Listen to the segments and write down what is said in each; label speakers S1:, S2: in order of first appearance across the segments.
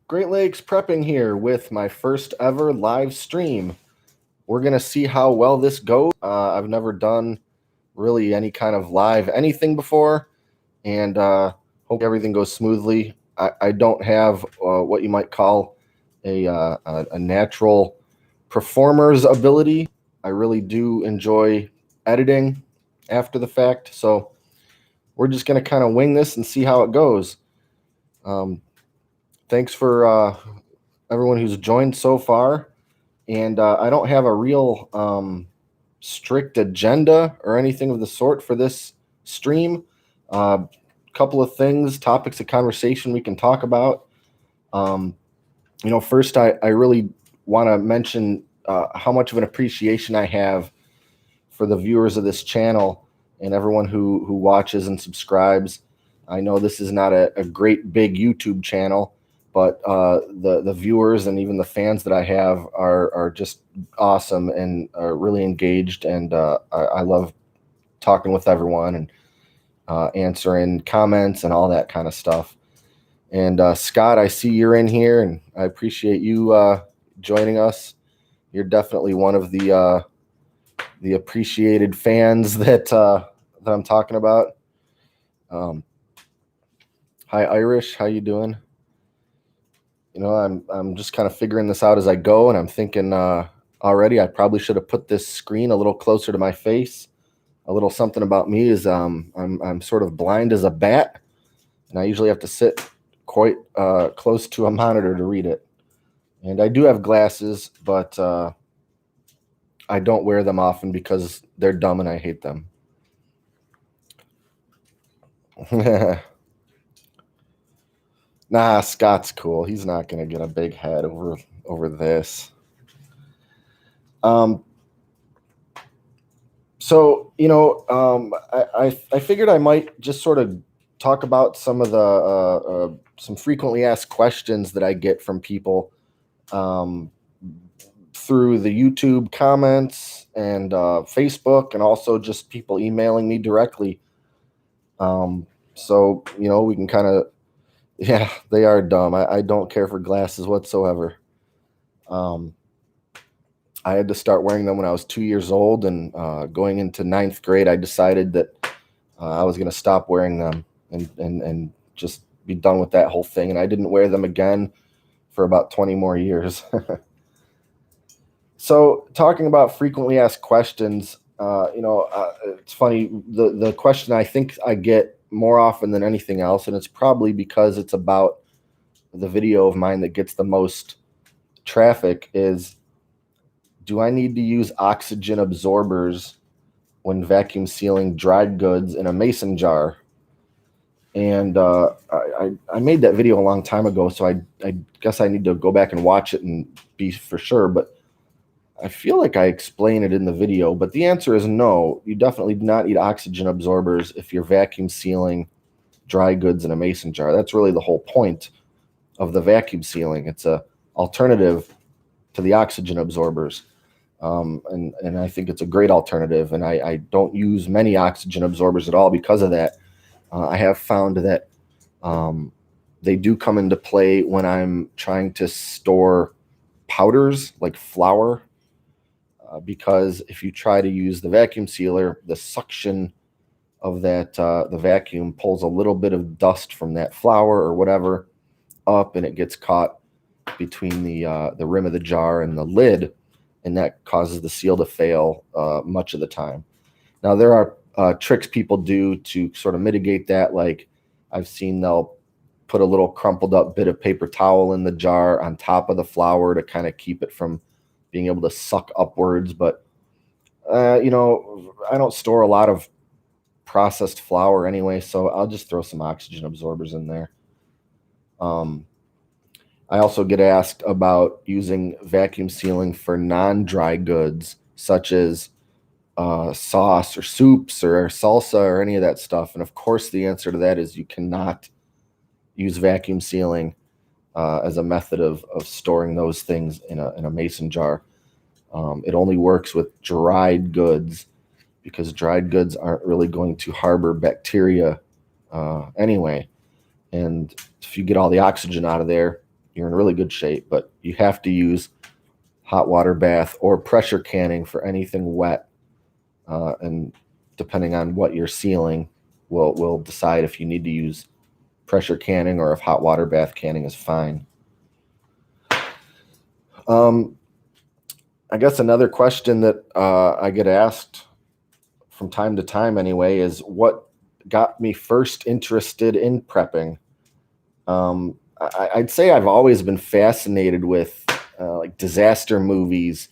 S1: Great Lakes Prepping here with my first ever live stream. We're going to see how well this goes. I've never done really any kind of live anything before, and hope everything goes smoothly. I don't have what you might call a natural performer's ability. I really do enjoy editing after the fact, so we're just going to kind of wing this and see how it goes. Thanks for everyone who's joined so far. And I don't have a real strict agenda or anything of the sort for this stream. Couple of things, topics of conversation we can talk about. First, I really want to mention how much of an appreciation I have for the viewers of this channel and everyone who watches and subscribes. I know this is not a great big YouTube channel, but the viewers and even the fans that I have are just awesome and are really engaged, and I love talking with everyone and answering comments and all that kind of stuff. And Scott, I see you're in here, and I appreciate you joining us. You're definitely one of the appreciated fans that I'm talking about. Hi, Irish. How you doing? I'm just kind of figuring this out as I go, and I'm thinking already I probably should have put this screen a little closer to my face. A little something about me is I'm sort of blind as a bat, and I usually have to sit quite close to a monitor to read it. And I do have glasses, but I don't wear them often because they're dumb and I hate them. Nah, Scott's cool. He's not gonna get a big head over this. So I figured I might just sort of talk about some of the some frequently asked questions that I get from people through the YouTube comments and Facebook, and also just people emailing me directly. So we can kind of, yeah, they are dumb. I don't care for glasses whatsoever. I had to start wearing them when I was 2 years old, and going into ninth grade, I decided that I was going to stop wearing them and just be done with that whole thing. And I didn't wear them again for about 20 more years. So, talking about frequently asked questions, it's funny. The question I think I get more often than anything else, and it's probably because it's about the video of mine that gets the most traffic, is, do I need to use oxygen absorbers when vacuum sealing dried goods in a mason jar? And I made that video a long time ago, so I guess I need to go back and watch it and be for sure. But I feel like I explain it in the video. But the answer is no. You definitely do not need oxygen absorbers if you're vacuum sealing dry goods in a mason jar. That's really the whole point of the vacuum sealing. It's a alternative to the oxygen absorbers. And I think it's a great alternative, and I don't use many oxygen absorbers at all because of that. I have found that they do come into play when I'm trying to store powders like flour, because if you try to use the vacuum sealer, the suction of that the vacuum pulls a little bit of dust from that flour or whatever up, and it gets caught between the rim of the jar and the lid, and that causes the seal to fail much of the time. Now, there are tricks people do to sort of mitigate that. Like, I've seen they'll put a little crumpled up bit of paper towel in the jar on top of the flour to kind of keep it from being able to suck upwards. But, I don't store a lot of processed flour anyway, so I'll just throw some oxygen absorbers in there. I also get asked about using vacuum sealing for non-dry goods, such as sauce or soups or salsa or any of that stuff. And of course, the answer to that is you cannot use vacuum sealing as a method of storing those things in a mason jar. It only works with dried goods, because dried goods aren't really going to harbor bacteria anyway. And if you get all the oxygen out of there, you're in really good shape. But you have to use hot water bath or pressure canning for anything wet. And depending on what you're sealing, will decide if you need to use pressure canning or if hot water bath canning is fine. I guess another question that I get asked from time to time anyway is what got me first interested in prepping. I'd say I've always been fascinated with like disaster movies.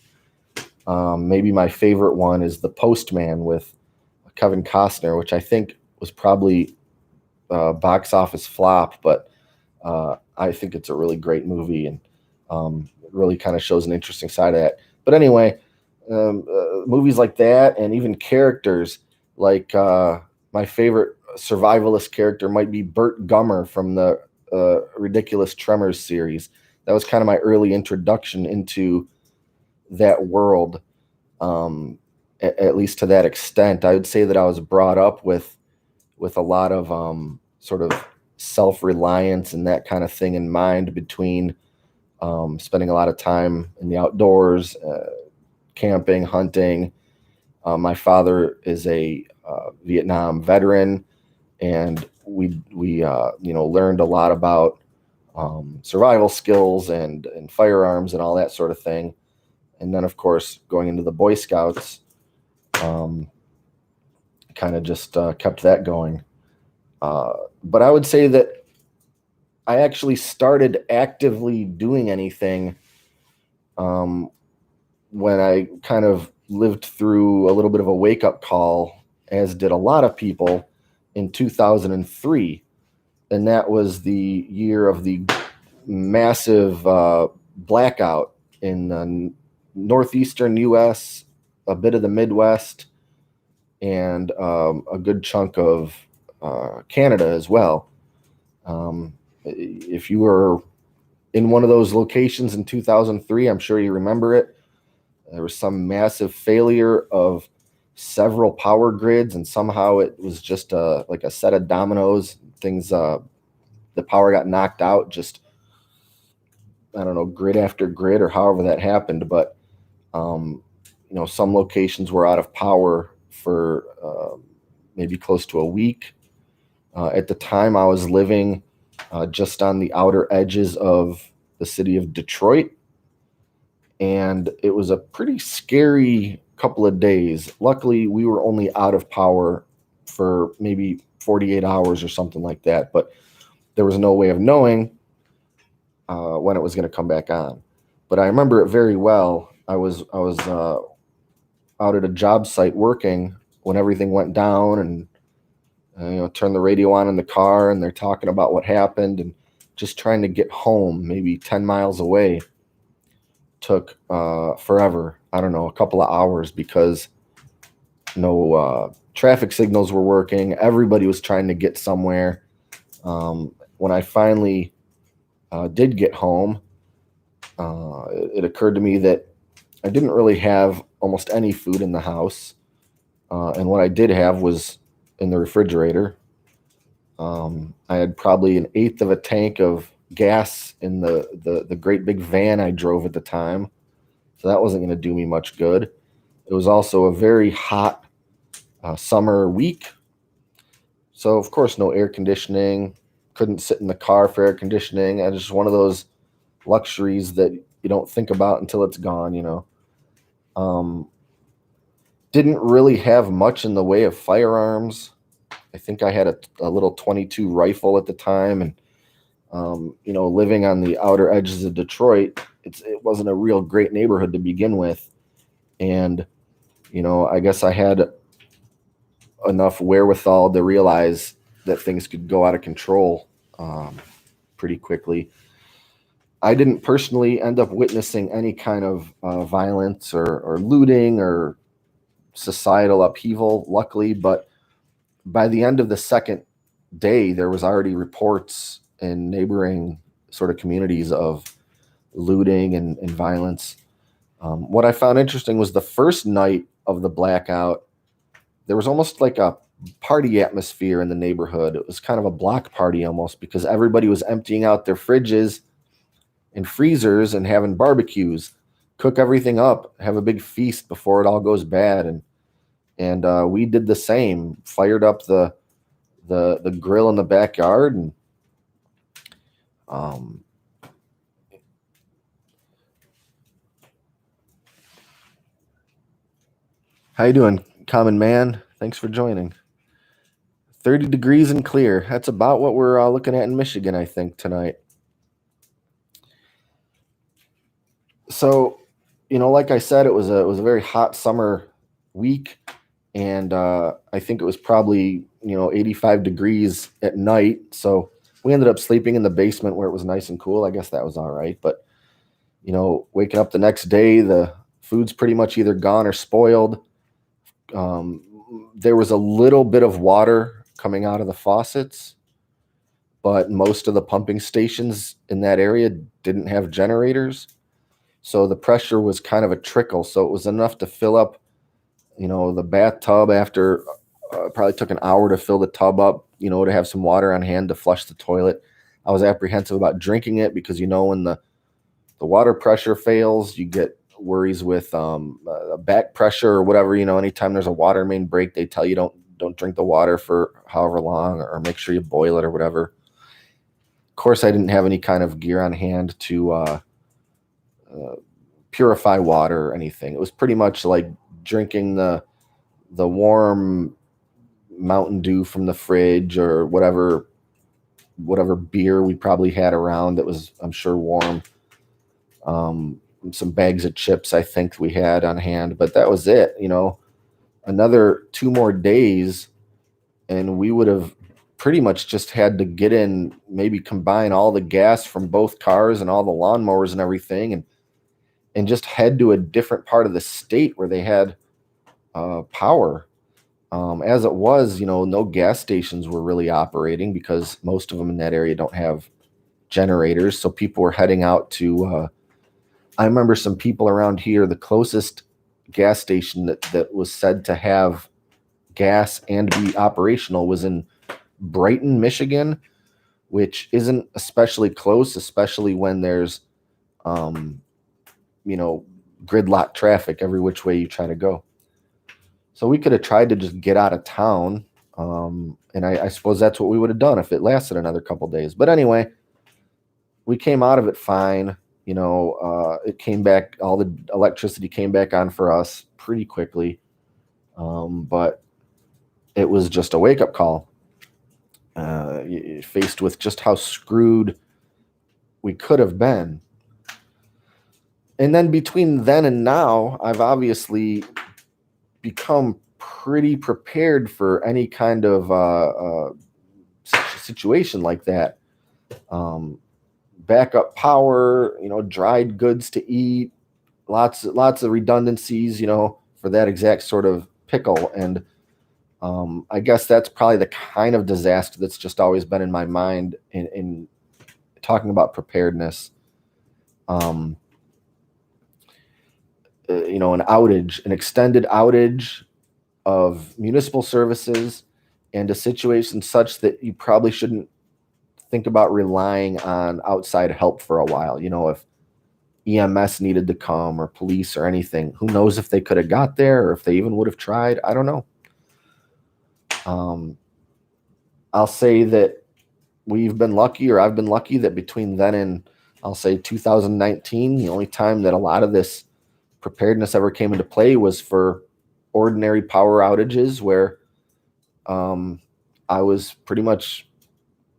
S1: Maybe my favorite one is The Postman with Kevin Costner, which I think was probably a box office flop, but I think it's a really great movie, and it really kind of shows an interesting side of that. But anyway, movies like that, and even characters like my favorite survivalist character might be Burt Gummer from the Ridiculous Tremors series. That was kind of my early introduction into that world, at least to that extent. I would say that I was brought up with a lot of sort of self-reliance and that kind of thing in mind, between spending a lot of time in the outdoors, camping, hunting. My father is a Vietnam veteran, and we learned a lot about survival skills and firearms and all that sort of thing. And then, of course, going into the Boy Scouts, kind of just kept that going. But I would say that I actually started actively doing anything when I kind of lived through a little bit of a wake-up call, as did a lot of people, in 2003. And that was the year of the massive blackout in the northeastern U.S., a bit of the Midwest, and a good chunk of Canada as well. If you were in one of those locations in 2003, I'm sure you remember it. There was some massive failure of several power grids, and somehow it was just like a set of dominoes. Things, the power got knocked out, just, I don't know, grid after grid, or however that happened. But some locations were out of power for maybe close to a week. At the time, I was living just on the outer edges of the city of Detroit, and it was a pretty scary couple of days. Luckily, we were only out of power for maybe 48 hours or something like that, but there was no way of knowing when it was going to come back on. But I remember it very well. I was out at a job site working when everything went down, and turn the radio on in the car, and they're talking about what happened, and just trying to get home, maybe 10 miles away, took forever. I don't know, a couple of hours, because no traffic signals were working. Everybody was trying to get somewhere. When I finally did get home, it occurred to me that I didn't really have almost any food in the house. And what I did have was in the refrigerator. I had probably an eighth of a tank of gas in the great big van I drove at the time. So that wasn't going to do me much good. It was also a very hot summer week. So, of course, no air conditioning. Couldn't sit in the car for air conditioning. And it's just one of those luxuries that you don't think about until it's gone, Didn't really have much in the way of firearms. I think I had a little 22 rifle at the time, and living on the outer edges of Detroit, it wasn't a real great neighborhood to begin with, and I guess I had enough wherewithal to realize that things could go out of control pretty quickly. I didn't personally end up witnessing any kind of violence or looting or societal upheaval, luckily, but by the end of the second day, there was already reports in neighboring sort of communities of looting and violence. What I found interesting was the first night of the blackout, there was almost like a party atmosphere in the neighborhood. It was kind of a block party almost, because everybody was emptying out their fridges in freezers and having barbecues, cook everything up, have a big feast before it all goes bad. And we did the same. Fired up the grill in the backyard, and um, how you doing, common man? Thanks for joining. 30 degrees and clear. That's about what we're looking at in Michigan, I think, tonight. So, like I said, it was a very hot summer week, and I think it was probably 85 degrees at night. So we ended up sleeping in the basement where it was nice and cool. I guess that was all right. But waking up the next day, the food's pretty much either gone or spoiled. Um, there was a little bit of water coming out of the faucets, but most of the pumping stations in that area didn't have generators. So the pressure was kind of a trickle. So it was enough to fill up, the bathtub after probably took an hour to fill the tub up, to have some water on hand to flush the toilet. I was apprehensive about drinking it because, when the water pressure fails, you get worries with back pressure or whatever. Anytime there's a water main break, they tell you don't drink the water for however long, or make sure you boil it or whatever. Of course, I didn't have any kind of gear on hand to purify water or anything. It was pretty much like drinking the warm Mountain Dew from the fridge, or whatever beer we probably had around that was, I'm sure, warm. Some bags of chips I think we had on hand, but that was it. Another 2 more days and we would have pretty much just had to get in, maybe combine all the gas from both cars and all the lawnmowers and everything, and just head to a different part of the state where they had power. As it was, no gas stations were really operating because most of them in that area don't have generators. So people were heading out to, I remember some people around here, the closest gas station that was said to have gas and be operational was in Brighton, Michigan, which isn't especially close, especially when there's, um, gridlock traffic every which way you try to go. So we could have tried to just get out of town. And I suppose that's what we would have done if it lasted another couple days. But anyway, we came out of it fine. It came back, all the electricity came back on for us pretty quickly. But it was just a wake up call, faced with just how screwed we could have been. And then between then and now, I've obviously become pretty prepared for any kind of situation like that. Backup power, dried goods to eat, lots of redundancies, for that exact sort of pickle. And I guess that's probably the kind of disaster that's just always been in my mind in talking about preparedness. An outage, an extended outage of municipal services, and a situation such that you probably shouldn't think about relying on outside help for a while. If EMS needed to come, or police or anything, who knows if they could have got there or if they even would have tried. I don't know. I'll say that we've been lucky, or I've been lucky, that between then and, I'll say, 2019, the only time that a lot of this preparedness ever came into play was for ordinary power outages where I was pretty much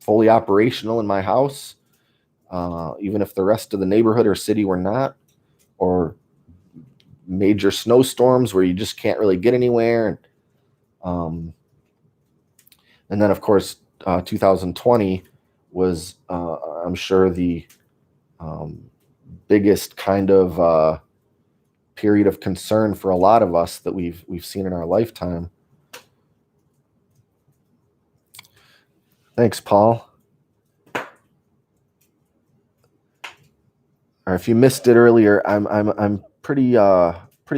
S1: fully operational in my house, even if the rest of the neighborhood or city were not, or major snowstorms where you just can't really get anywhere. And then, of course, 2020 was, I'm sure, the biggest kind of period of concern for a lot of us that we've seen in our lifetime. Thanks, Paul. Or if you missed it earlier, I'm pretty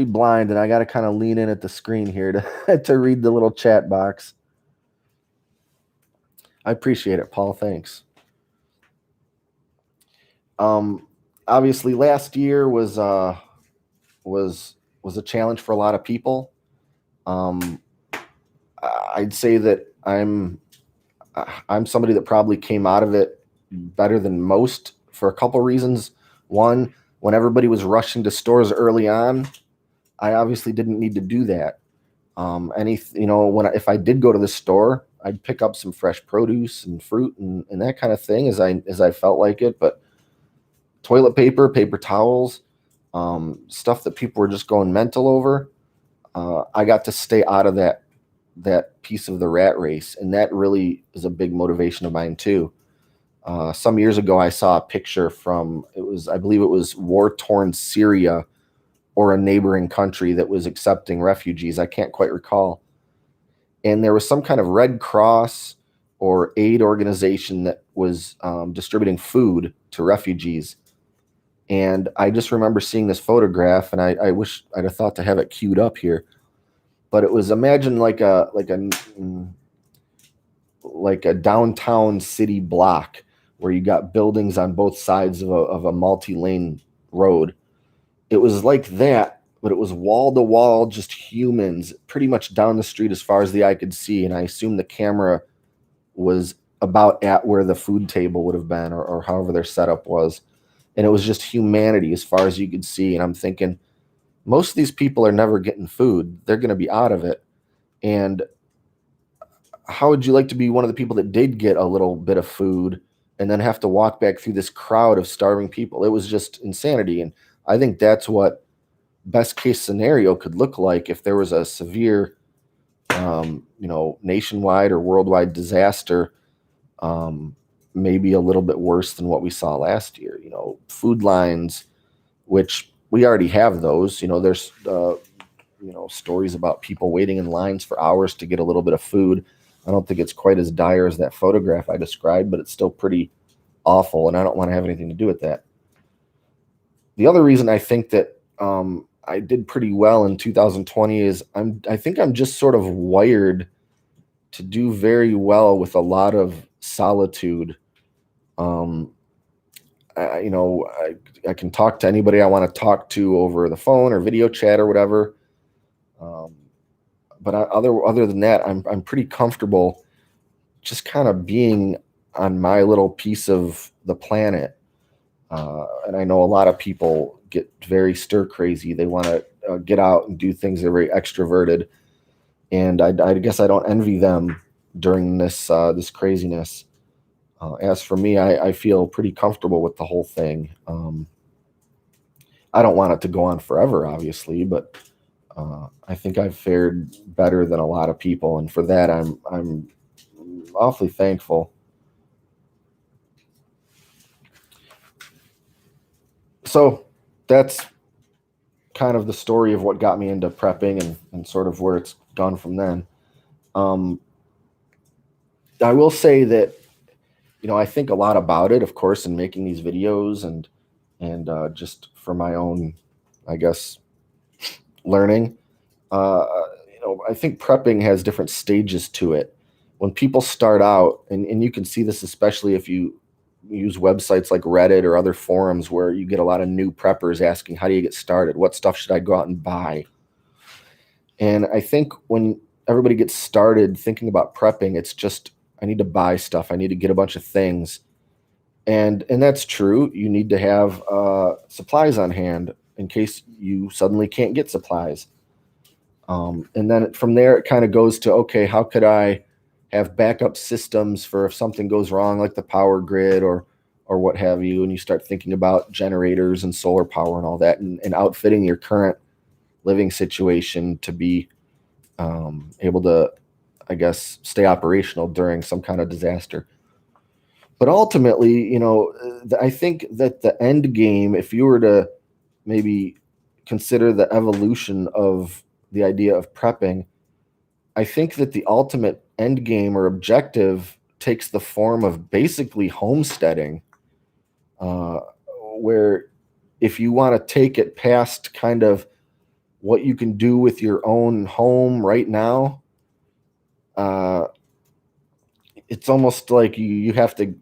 S1: blind, and I got to kind of lean in at the screen here to to read the little chat box. I appreciate it, Paul. Thanks. obviously last year was was a challenge for a lot of people. Um, I'd say that I'm somebody that probably came out of it better than most for a couple reasons. One, when everybody was rushing to stores early on, I obviously didn't need to do that. If I did go to the store, I'd pick up some fresh produce and fruit and that kind of thing as I felt like it. But toilet paper, paper towels, stuff that people were just going mental over, I got to stay out of that piece of the rat race, and that really is a big motivation of mine too. Some years ago, I saw a picture from I believe it was war-torn Syria or a neighboring country that was accepting refugees. I can't quite recall. And there was some kind of Red Cross or aid organization that was distributing food to refugees. And I just remember seeing this photograph, and I wish I'd have thought to have it queued up here. But it was, imagine like a downtown city block where you got buildings on both sides of a multi-lane road. It was like that, but it was wall to wall, just humans, pretty much down the street as far as the eye could see. And I assume the camera was about at where the food table would have been, or however their setup was. And it was just humanity as far as you could see. And I'm thinking, most of these people are never getting food. They're going to be out of it. And how would you like to be one of the people that did get a little bit of food and then have to walk back through this crowd of starving people? It was just insanity. And I think that's what best case scenario could look like if there was a severe, nationwide or worldwide disaster, maybe a little bit worse than what we saw last year. Food lines, which we already have those. There's stories about people waiting in lines for hours to get a little bit of food. I don't think it's quite as dire as that photograph I described, but it's still pretty awful, and I don't want to have anything to do with that. The other reason I think that I did pretty well in 2020 is I think I'm just sort of wired to do very well with a lot of solitude. Um, I can talk to anybody I want to talk to over the phone or video chat or whatever. Um, but other than that, I'm pretty comfortable just kind of being on my little piece of the planet. And I know a lot of people get very stir crazy. They want to get out and do things. They're very extroverted, and I guess I don't envy them during this craziness. As for me, I feel pretty comfortable with the whole thing. I don't want it to go on forever, obviously, but I think I've fared better than a lot of people, and for that, I'm awfully thankful. So that's kind of the story of what got me into prepping and sort of where it's gone from then. Um, I will say that I think a lot about it, of course, in making these videos and just for my own, I guess, learning. Uh, I think prepping has different stages to it. When people start out, and you can see this especially if you use websites like Reddit or other forums where you get a lot of new preppers asking, how do you get started? What stuff should I go out and buy? And I think when everybody gets started thinking about prepping, it's just, I need to buy stuff. I need to get a bunch of things. And that's true. You need to have supplies on hand in case you suddenly can't get supplies. And then from there, it kind of goes to, okay, how could I have backup systems for if something goes wrong, like the power grid or what have you, and you start thinking about generators and solar power and all that, and outfitting your current living situation to be able to, I guess, stay operational during some kind of disaster. But ultimately, I think that the end game, if you were to maybe consider the evolution of the idea of prepping, I think that the ultimate end game or objective takes the form of basically homesteading, uh, where if you want to take it past kind of what you can do with your own home right now, uh, it's almost like you have to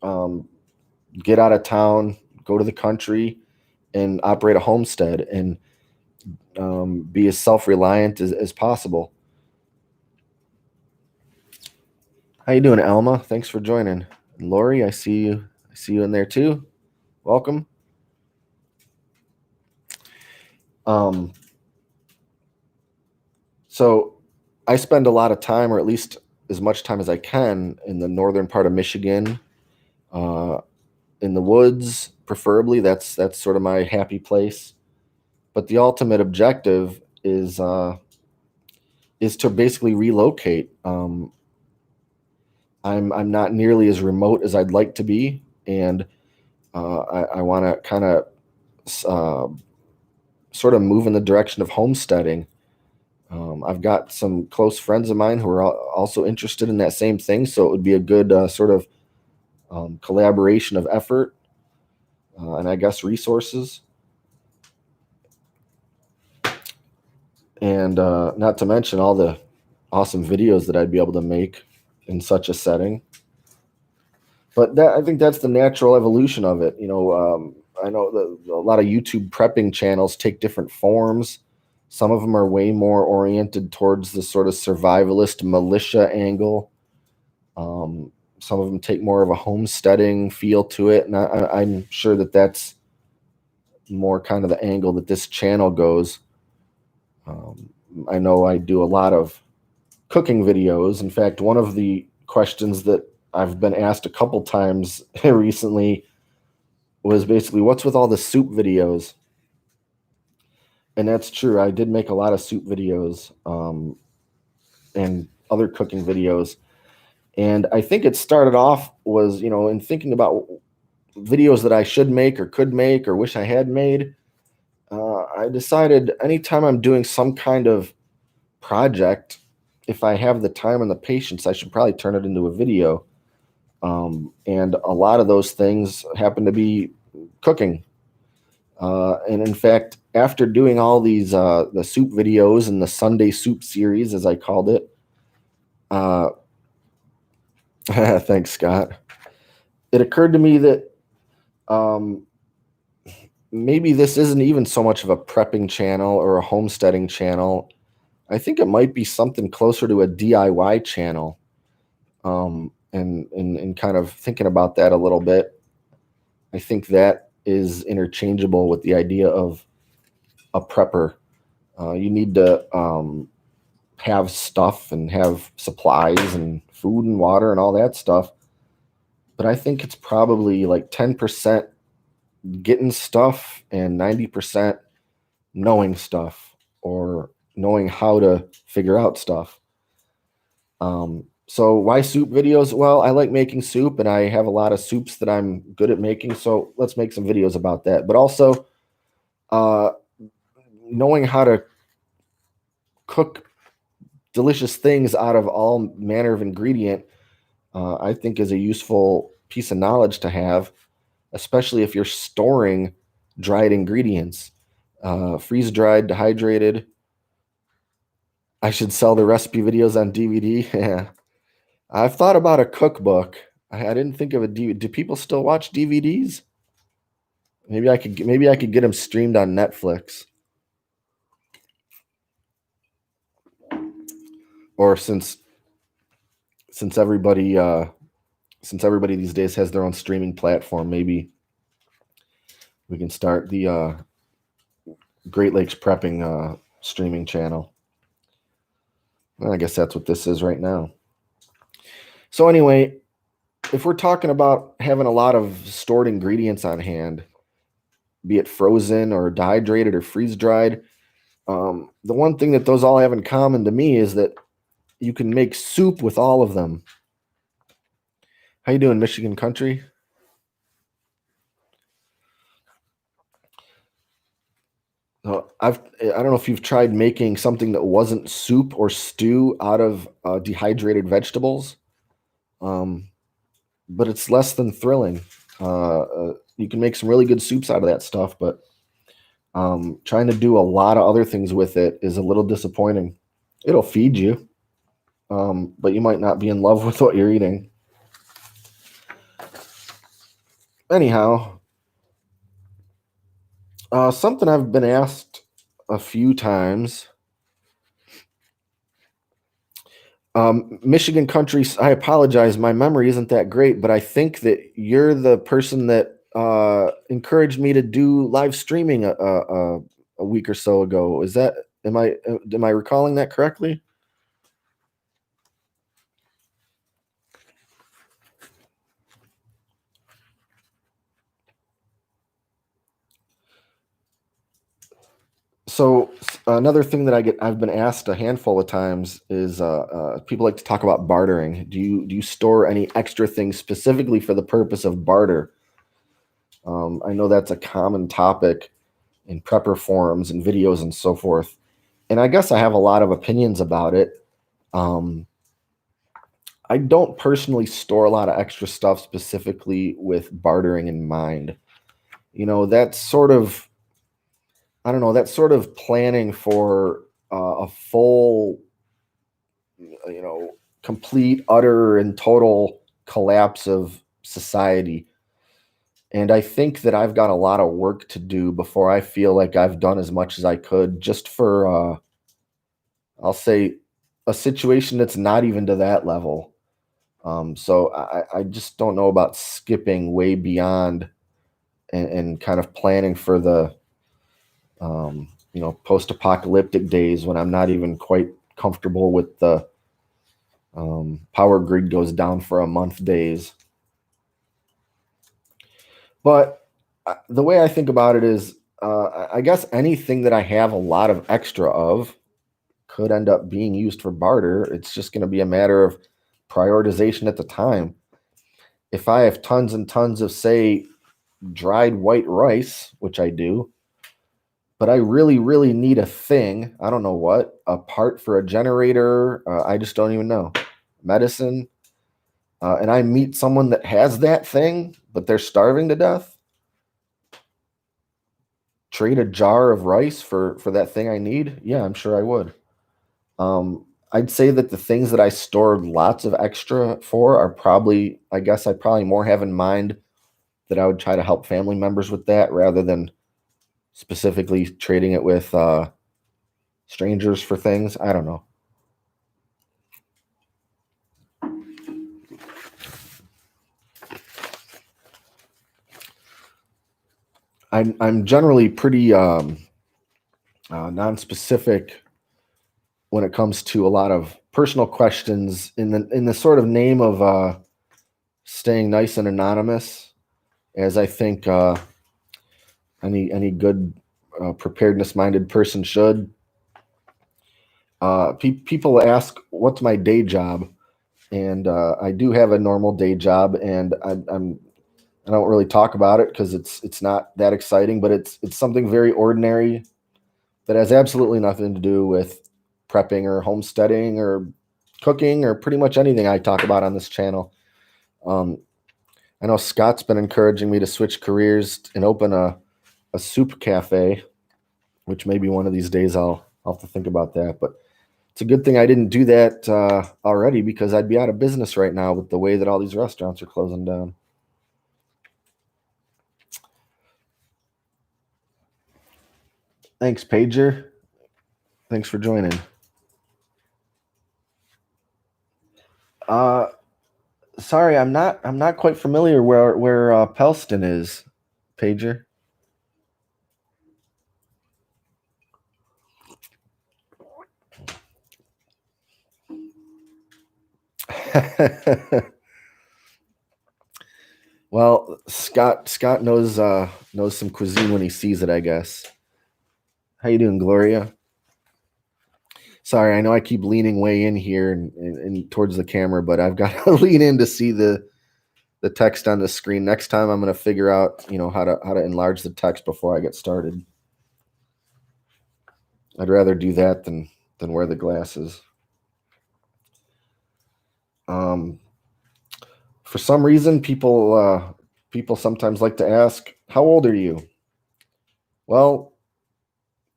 S1: um, get out of town, go to the country and operate a homestead and be as self-reliant as possible. How you doing, Alma? Thanks for joining. And Lori, I see you in there too. Welcome. So I spend a lot of time, or at least as much time as I can, in the northern part of Michigan, in the woods, preferably. That's sort of my happy place. But the ultimate objective is to basically relocate. I'm not nearly as remote as I'd like to be, and I want to kind of sort of move in the direction of homesteading. I've got some close friends of mine who are also interested in that same thing, so it would be a good sort of collaboration of effort and I guess resources. And not to mention all the awesome videos that I'd be able to make in such a setting. But I think that's the natural evolution of it. I know a lot of YouTube prepping channels take different forms. Some of them are way more oriented towards the sort of survivalist militia angle. Some of them take more of a homesteading feel to it. And I'm sure that that's more kind of the angle that this channel goes. I know I do a lot of cooking videos. In fact, one of the questions that I've been asked a couple times recently was basically, what's with all the soup videos? And that's true. I did make a lot of soup videos and other cooking videos. And I think it started off was, in thinking about videos that I should make or could make or wish I had made, I decided anytime I'm doing some kind of project, if I have the time and the patience, I should probably turn it into a video. And a lot of those things happen to be cooking. And in fact, after doing all these the soup videos and the Sunday soup series, as I called it, thanks, Scott. It occurred to me that maybe this isn't even so much of a prepping channel or a homesteading channel. I think it might be something closer to a DIY channel. And kind of thinking about that a little bit, I think that is interchangeable with the idea of a prepper. You need to have stuff and have supplies and food and water and all that stuff. But I think it's probably like 10% getting stuff and 90% knowing stuff or knowing how to figure out stuff. So why soup videos? Well, I like making soup and I have a lot of soups that I'm good at making. So let's make some videos about that. But also knowing how to cook delicious things out of all manner of ingredient, I think is a useful piece of knowledge to have, especially if you're storing dried ingredients, freeze-dried, dehydrated. I should sell the recipe videos on DVD. Yeah. I've thought about a cookbook. I didn't think of a DVD. Do people still watch DVDs? Maybe I could get them streamed on Netflix. Or since everybody these days has their own streaming platform, maybe we can start the Great Lakes Prepping streaming channel. Well, I guess that's what this is right now. So anyway, if we're talking about having a lot of stored ingredients on hand, be it frozen or dehydrated or freeze-dried, the one thing that those all have in common to me is that you can make soup with all of them. How you doing, Michigan country? I don't know if you've tried making something that wasn't soup or stew out of dehydrated vegetables, but it's less than thrilling. You can make some really good soups out of that stuff, but trying to do a lot of other things with it is a little disappointing. It'll feed you, but you might not be in love with what you're eating. Anyhow, Something I've been asked a few times. Michigan country. I apologize. My memory isn't that great, but I think that you're the person that encouraged me to do live streaming a week or so ago. Is that am I recalling that correctly? So another thing that I've been asked a handful of times is people like to talk about bartering. Do you store any extra things specifically for the purpose of barter? I know that's a common topic in prepper forums and videos and so forth. And I guess I have a lot of opinions about it. Um, I don't personally store a lot of extra stuff specifically with bartering in mind. That's sort of, I don't know, that's sort of planning for a full, complete, utter, and total collapse of society. And I think that I've got a lot of work to do before I feel like I've done as much as I could just for, I'll say, a situation that's not even to that level. So I just don't know about skipping way beyond and kind of planning for the, post-apocalyptic days when I'm not even quite comfortable with the power grid goes down for a month days. But the way I think about it is, I guess anything that I have a lot of extra of could end up being used for barter. It's just going to be a matter of prioritization at the time. If I have tons and tons of, say, dried white rice, which I do, but I really, really need a thing, I don't know what, a part for a generator, I just don't even know, medicine, and I meet someone that has that thing, but they're starving to death, trade a jar of rice for that thing I need? Yeah, I'm sure I would. I'd say that the things that I stored lots of extra for are probably, I guess I probably more have in mind that I would try to help family members with that rather than specifically trading it with strangers for things. I don't know. I'm generally pretty non-specific when it comes to a lot of personal questions in the sort of name of staying nice and anonymous, as I think any good preparedness-minded person should. People ask, "What's my day job?" And I do have a normal day job, and I don't really talk about it because it's not that exciting, but it's something very ordinary that has absolutely nothing to do with prepping or homesteading or cooking or pretty much anything I talk about on this channel. Um, I know Scott's been encouraging me to switch careers and open a soup cafe, which maybe one of these days I'll have to think about that. But it's a good thing I didn't do that already because I'd be out of business right now with the way that all these restaurants are closing down. Thanks, Pager. Thanks for joining. Uh, Sorry, I'm not quite familiar where Pelston is, Pager. Well, Scott knows some cuisine when he sees it, I guess. How you doing, Gloria? Sorry, I know I keep leaning way in here and towards the camera, but I've got to lean in to see the text on the screen. Next time, I'm going to figure out how to enlarge the text before I get started. I'd rather do that than wear the glasses. Um, for some reason, people sometimes like to ask, "How old are you?" Well,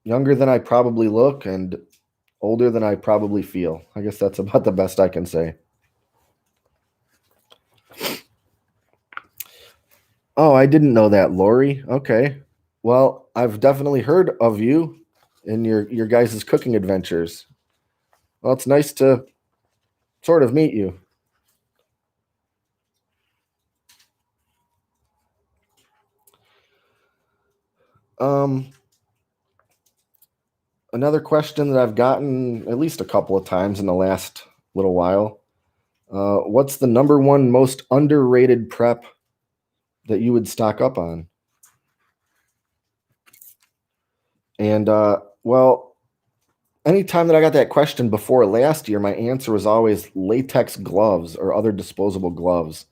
S1: younger than I probably look and older than I probably feel. I guess that's about the best I can say. Oh, I didn't know that, Lori. Okay. Well, I've definitely heard of you and your guys' cooking adventures. Well, it's nice to sort of meet you. Um, Another question that I've gotten at least a couple of times in the last little while. What's the number one most underrated prep that you would stock up on? And well, anytime that I got that question before last year, my answer was always latex gloves or other disposable gloves.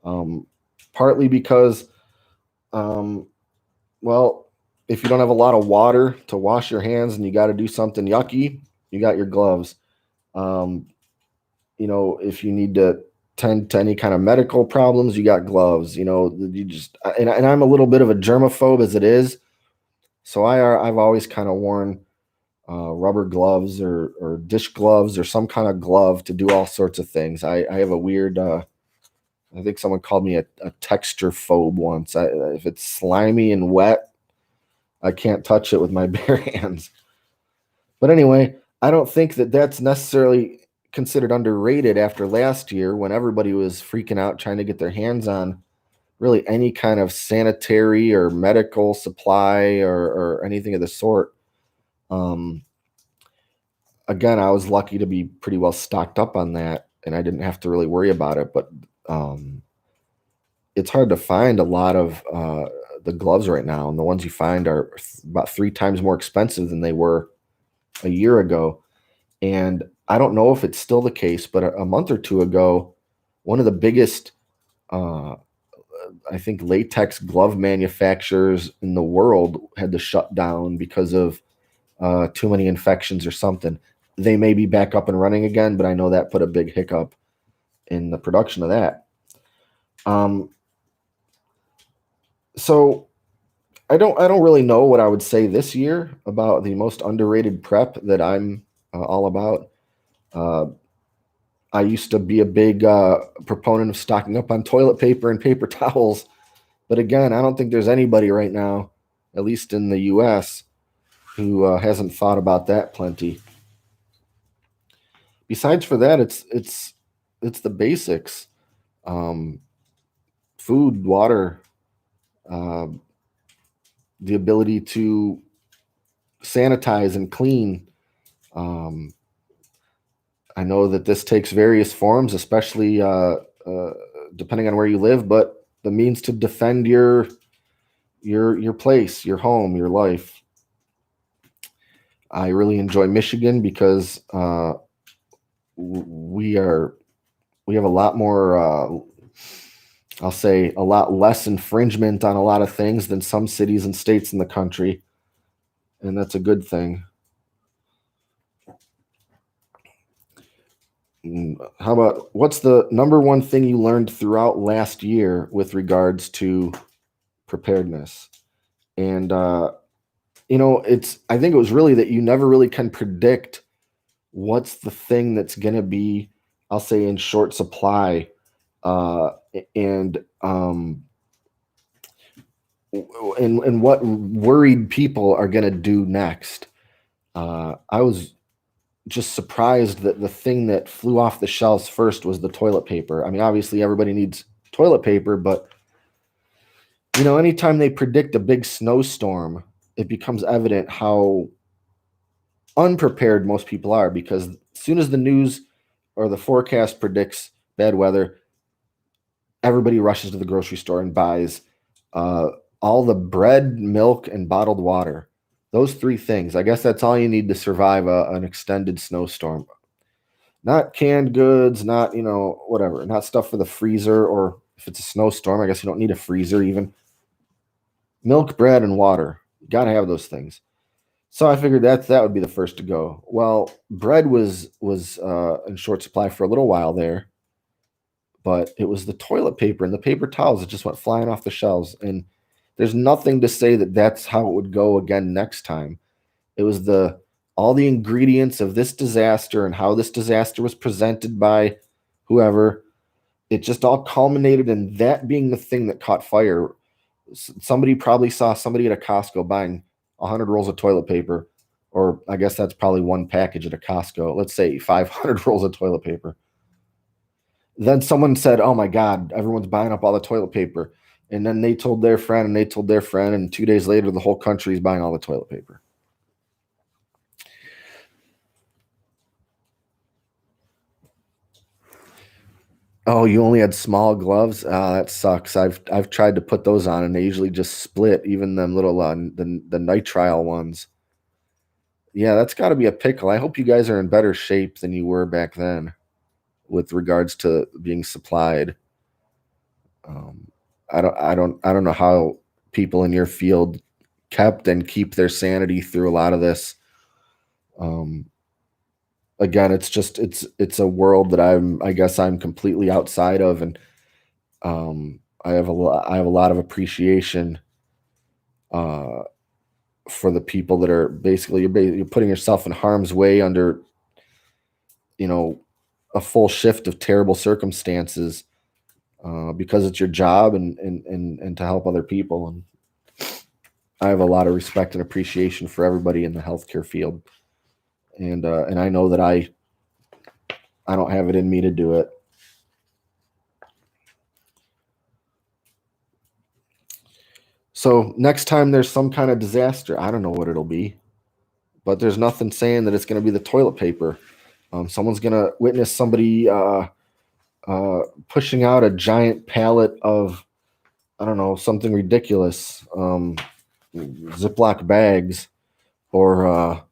S1: Um, Partly because, um, well, if you don't have a lot of water to wash your hands and you got to do something yucky, you got your gloves. Um, if you need to tend to any kind of medical problems, you got gloves. You just and I'm a little bit of a germaphobe as it is, so I've always kind of worn rubber gloves or dish gloves or some kind of glove to do all sorts of things. I have a weird. I think someone called me a texture phobe once. If it's slimy and wet, I can't touch it with my bare hands. But anyway, I don't think that that's necessarily considered underrated after last year when everybody was freaking out trying to get their hands on really any kind of sanitary or medical supply or anything of the sort. Um, Again, I was lucky to be pretty well stocked up on that, and I didn't have to really worry about it. But um, it's hard to find a lot of the gloves right now, and the ones you find are about 3 times more expensive than they were a year ago. And I don't know if it's still the case, but a month or two ago, one of the biggest, uh, I think, latex glove manufacturers in the world had to shut down because of too many infections or something. They may be back up and running again, but I know that put a big hiccup in the production of that. Um, so I don't really know what I would say this year about the most underrated prep that I'm all about. Uh, I used to be a big proponent of stocking up on toilet paper and paper towels, but again, I don't think there's anybody right now, at least in the U.S., who hasn't thought about that plenty. Besides for that, it's the basics: um, food, water, uh, the ability to sanitize and clean. Um, I know that this takes various forms, especially uh, depending on where you live, but the means to defend your place, your home, your life. I really enjoy Michigan because we are we have a lot more. I'll say a lot less infringement on a lot of things than some cities and states in the country, and that's a good thing. How about what's the number one thing you learned throughout last year with regards to preparedness? And it's I think it was really that you never really can predict what's the thing that's going to be, I'll say, in short supply, uh, and and what worried people are going to do next. I was just surprised that the thing that flew off the shelves first was the toilet paper. I mean, obviously everybody needs toilet paper, but anytime they predict a big snowstorm, it becomes evident how unprepared most people are because as soon as the news or the forecast predicts bad weather, everybody rushes to the grocery store and buys uh, all the bread, milk, and bottled water. Those three things. I guess that's all you need to survive an extended snowstorm. Not canned goods, not, whatever, not stuff for the freezer, or if it's a snowstorm, I guess you don't need a freezer even. Milk, bread, and water. You got to have those things. So I figured that would be the first to go. Well, bread was in short supply for a little while there, but it was the toilet paper and the paper towels that just went flying off the shelves. And there's nothing to say that that's how it would go again next time. It was the all the ingredients of this disaster and how this disaster was presented by whoever. It just all culminated in that being the thing that caught fire. Somebody probably saw somebody at a Costco buying 100 rolls of toilet paper, or I guess that's probably one package at a Costco. Let's say 500 rolls of toilet paper. Then someone said, "Oh my God, everyone's buying up all the toilet paper." And then they told their friend, and they told their friend, and 2 days later, the whole country is buying all the toilet paper. Oh, you only had small gloves? Ah, that sucks. I've tried to put those on, and they usually just split. Even them little the nitrile ones. Yeah, that's got to be a pickle. I hope you guys are in better shape than you were back then, with regards to being supplied. Um, I don't know how people in your field kept and keep their sanity through a lot of this. Um, Again, it's a world that I guess I'm completely outside of, and I have a lot of appreciation uh, for the people that are basically you're putting yourself in harm's way under, you know, a full shift of terrible circumstances, because it's your job, and to help other people. And I have a lot of respect and appreciation for everybody in the healthcare field, and I know that I don't have it in me to do it. So next time there's some kind of disaster, I don't know what it'll be, but there's nothing saying that it's going to be the toilet paper. Someone's going to witness somebody pushing out a giant pallet of, I don't know, something ridiculous, Ziploc bags, or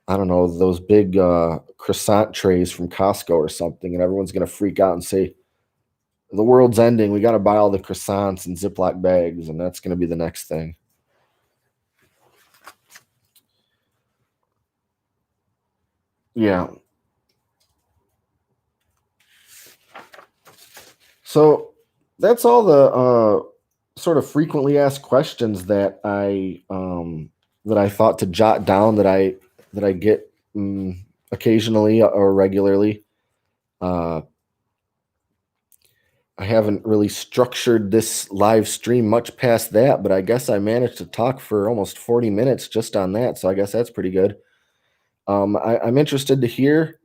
S1: I don't know, those big croissant trays from Costco or something, and everyone's going to freak out and say, "The world's ending. We got to buy all the croissants and Ziploc bags," and that's going to be the next thing. Yeah. So that's all the sort of frequently asked questions that I thought to jot down, that I get, occasionally or regularly. Uh, I haven't really structured this live stream much past that, but I guess I managed to talk for almost 40 minutes just on that. So I guess that's pretty good. I'm interested to hear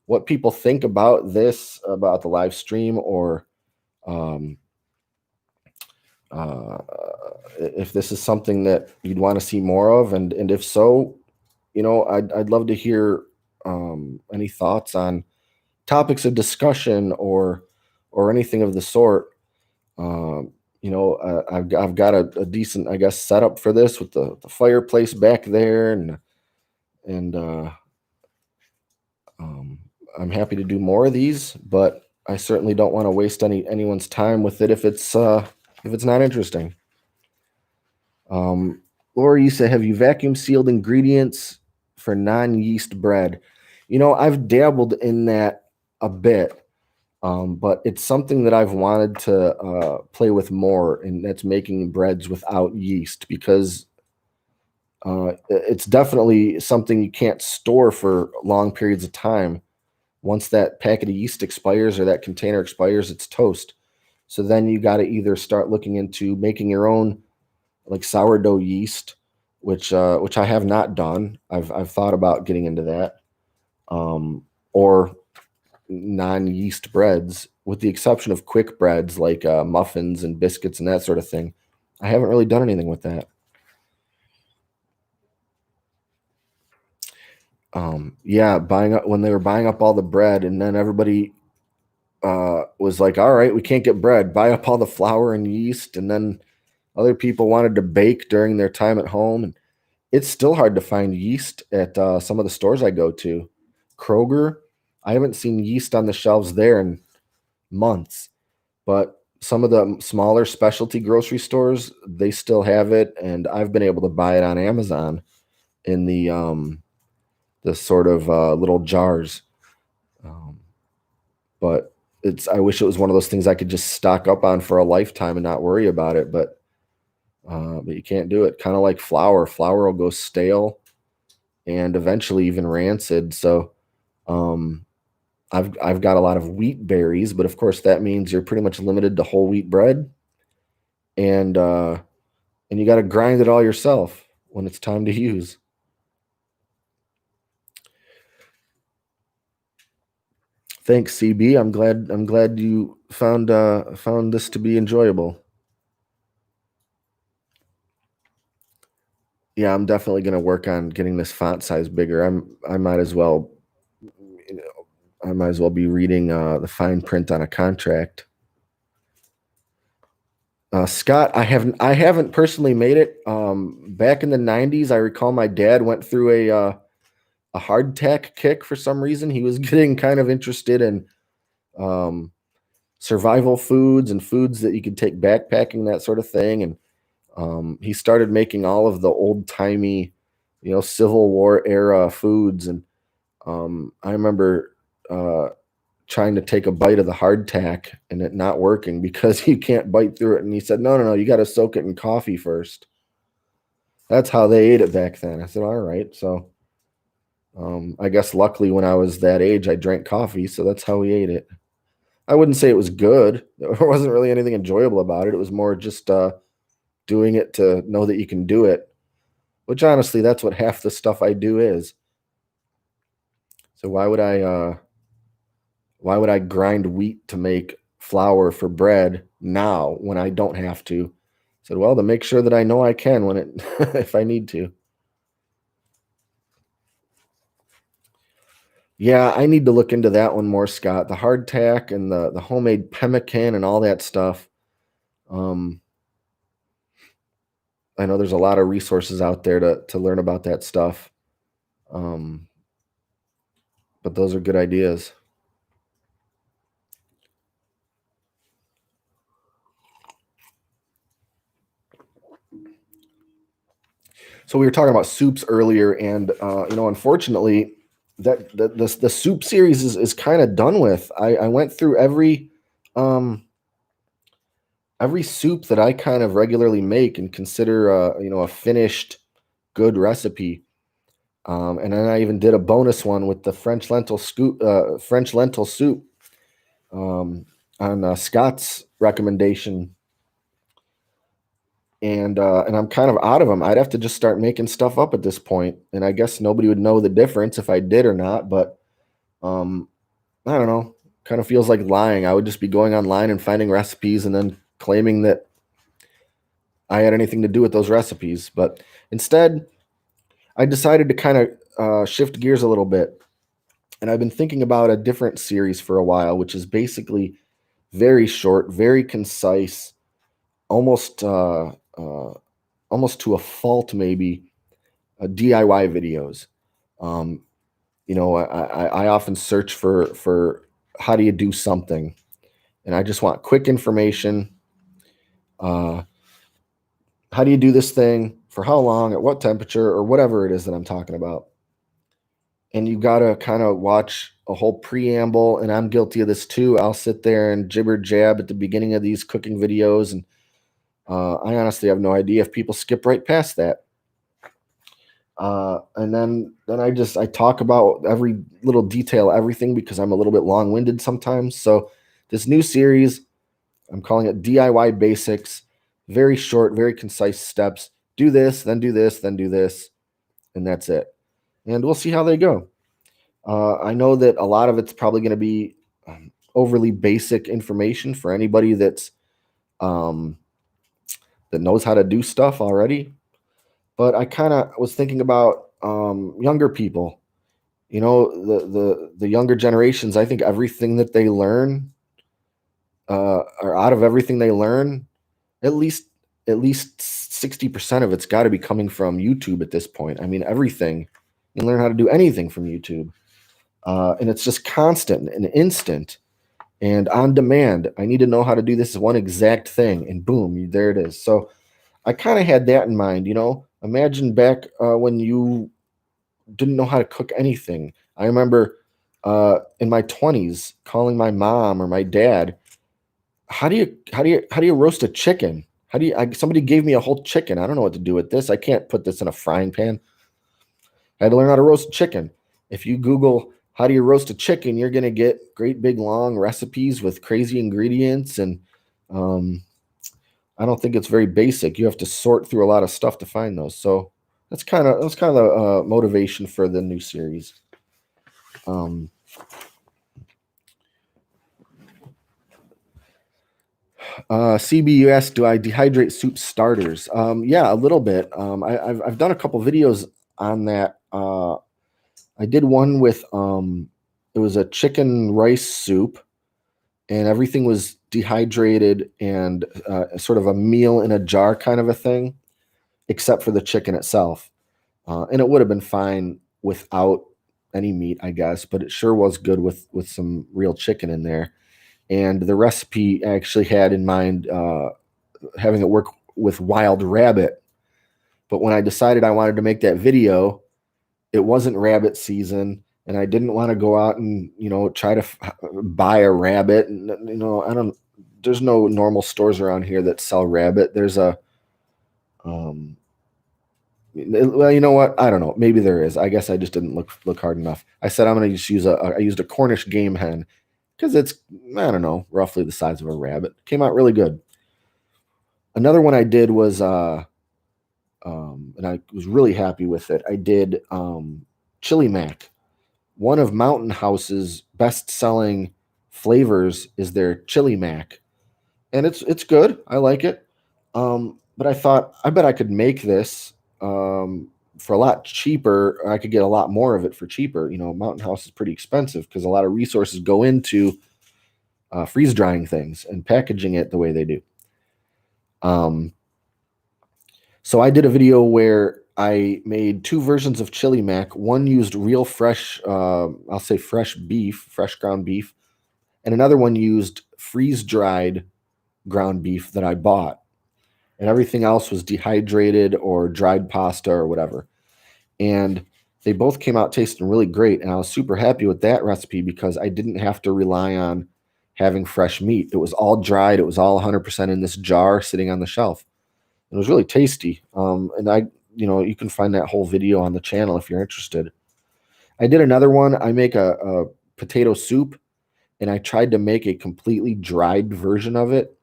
S1: what people think about this, about the live stream, or um, uh, if this is something that you'd want to see more of, and if so, I'd love to hear any thoughts on topics of discussion, or anything of the sort. I've got a decent, I guess, setup for this with the fireplace back there, and um, I'm happy to do more of these, but I certainly don't want to waste anyone's time with it if it's not interesting. Um, Laura, you said, have you vacuum sealed ingredients for non-yeast bread? I've dabbled in that a bit, but it's something that I've wanted to play with more, and that's making breads without yeast, because it's definitely something you can't store for long periods of time. Once that packet of yeast expires or that container expires, it's toast. So then you got to either start looking into making your own, like sourdough yeast, which I have not done. I've thought about getting into that, or non-yeast breads, with the exception of quick breads like muffins and biscuits and that sort of thing. I haven't really done anything with that. Yeah, buying up when they were buying up all the bread, and then everybody was like, "All right, we can't get bread. Buy up all the flour and yeast," and then other people wanted to bake during their time at home, and it's still hard to find yeast at some of the stores I go to. Kroger, I haven't seen yeast on the shelves there in months, but some of the smaller specialty grocery stores, they still have it, and I've been able to buy it on Amazon in the sort of little jars. Um, but I wish it was one of those things I could just stock up on for a lifetime and not worry about it, but you can't do it. Kind of like flour. Flour will go stale and eventually even rancid. So um, I've got a lot of wheat berries, but of course that means you're pretty much limited to whole wheat bread. And and you got to grind it all yourself when it's time to use. Thanks, CB. I'm glad you found this to be enjoyable. Yeah, I'm definitely going to work on getting this font size bigger. I might as well, I might as well be reading the fine print on a contract. Scott, I haven't personally made it. Back in the '90s, I recall my dad went through a hardtack kick for some reason. He was getting kind of interested in um, survival foods and foods that you could take backpacking, that sort of thing. And he started making all of the old timey, Civil War era foods. And I remember trying to take a bite of the hardtack and it not working because you can't bite through it. And he said, no, you got to soak it in coffee first. That's how they ate it back then. I said, all right. So I guess luckily when I was that age, I drank coffee. So that's how we ate it. I wouldn't say it was good. There wasn't really anything enjoyable about it. It was more just doing it to know that you can do it, which honestly, that's what half the stuff I do is. So why would I grind wheat to make flour for bread now when I don't have to? I said, well, to make sure that I know I can when it if I need to. Yeah, I need to look into that one more, Scott. The hardtack and the homemade pemmican and all that stuff. Um, I know there's a lot of resources out there to learn about that stuff. Um, but those are good ideas. So we were talking about soups earlier, and unfortunately, the soup series is kind of done with. I went through every soup that I kind of regularly make and consider a finished good recipe. And then I even did a bonus one with the French lentil soup on Scott's recommendation. And I'm kind of out of them. I'd have to just start making stuff up at this point, and I guess nobody would know the difference if I did or not. But um, I don't know. Kind of feels like lying. I would just be going online and finding recipes and then claiming that I had anything to do with those recipes. But instead, I decided to kind of shift gears a little bit, and I've been thinking about a different series for a while, which is basically very short, very concise, almost almost to a fault, maybe DIY videos. Um, I often search for how do you do something, and I just want quick information. Uh, how do you do this thing? For how long? At what temperature? Or whatever it is that I'm talking about. And you got to kind of watch a whole preamble. And I'm guilty of this too. I'll sit there and jibber jab at the beginning of these cooking videos, and I honestly have no idea if people skip right past that. And then I talk about every little detail, everything, because I'm a little bit long-winded sometimes. So this new series, I'm calling it DIY Basics. Very short, very concise steps. Do this, then do this, then do this, and that's it. And we'll see how they go. I know that a lot of it's probably going to be overly basic information for anybody um, that knows how to do stuff already. But I kind of was thinking about younger people. The younger generations. I think everything that they learn, or out of everything they learn, at least 60% of it's got to be coming from YouTube at this point. I mean, everything. You can learn how to do anything from YouTube, and it's just constant and instant and on demand. I need to know how to do this one exact thing, and boom, there it is. So I kind of had that in mind. Imagine back when you didn't know how to cook anything. I remember in my 20s calling my mom or my dad, how do you roast a chicken? Somebody gave me a whole chicken. I don't know what to do with this. I can't put this in a frying pan. I had to learn how to roast chicken. If you Google how do you roast a chicken, you're going to get great big long recipes with crazy ingredients. And I don't think it's very basic. You have to sort through a lot of stuff to find those. So that's kind of the motivation for the new series. CBUS, do I dehydrate soup starters? Yeah, a little bit. I've done a couple videos on that. I did one with it was a chicken rice soup, and everything was dehydrated and sort of a meal in a jar kind of a thing, except for the chicken itself. And it would have been fine without any meat, I guess, but it sure was good with some real chicken in there. And the recipe actually had in mind having it work with wild rabbit. But when I decided I wanted to make that video, it wasn't rabbit season, and I didn't want to go out and try to buy a rabbit. And I don't. There's no normal stores around here that sell rabbit. There's a well, you know what? I don't know. Maybe there is. I guess I just didn't look hard enough. I said I'm going to just use I used a Cornish game hen because it's, I don't know, roughly the size of a rabbit. Came out really good. Another one I did was and I was really happy with it. I did chili mac. One of Mountain House's best-selling flavors is their chili mac, and it's good. I like it. But I thought I bet I could make this for a lot cheaper. Or I could get a lot more of it for cheaper. Mountain House is pretty expensive because a lot of resources go into freeze drying things and packaging it the way they do. So I did a video where I made two versions of chili mac. One used real fresh, I'll say fresh beef, fresh ground beef, and another one used freeze-dried ground beef that I bought. And everything else was dehydrated or dried pasta or whatever. And they both came out tasting really great. And I was super happy with that recipe because I didn't have to rely on having fresh meat. It was all dried. It was all 100% in this jar sitting on the shelf. It was really tasty. And you can find that whole video on the channel if you're interested. I did another one. I make a potato soup, and I tried to make a completely dried version of it.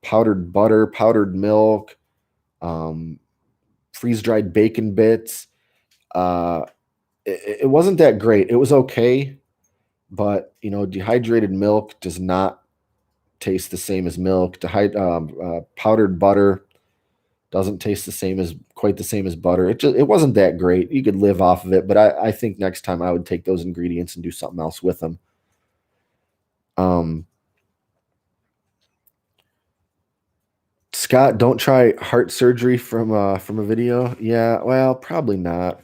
S1: Powdered butter, powdered milk, freeze-dried bacon bits. It wasn't that great. It was okay, but dehydrated milk does not taste the same as milk. Powdered butter doesn't taste quite the same as butter. It wasn't that great. You could live off of it, but I think next time I would take those ingredients and do something else with them. Scott, don't try heart surgery from a video. Yeah, well, probably not.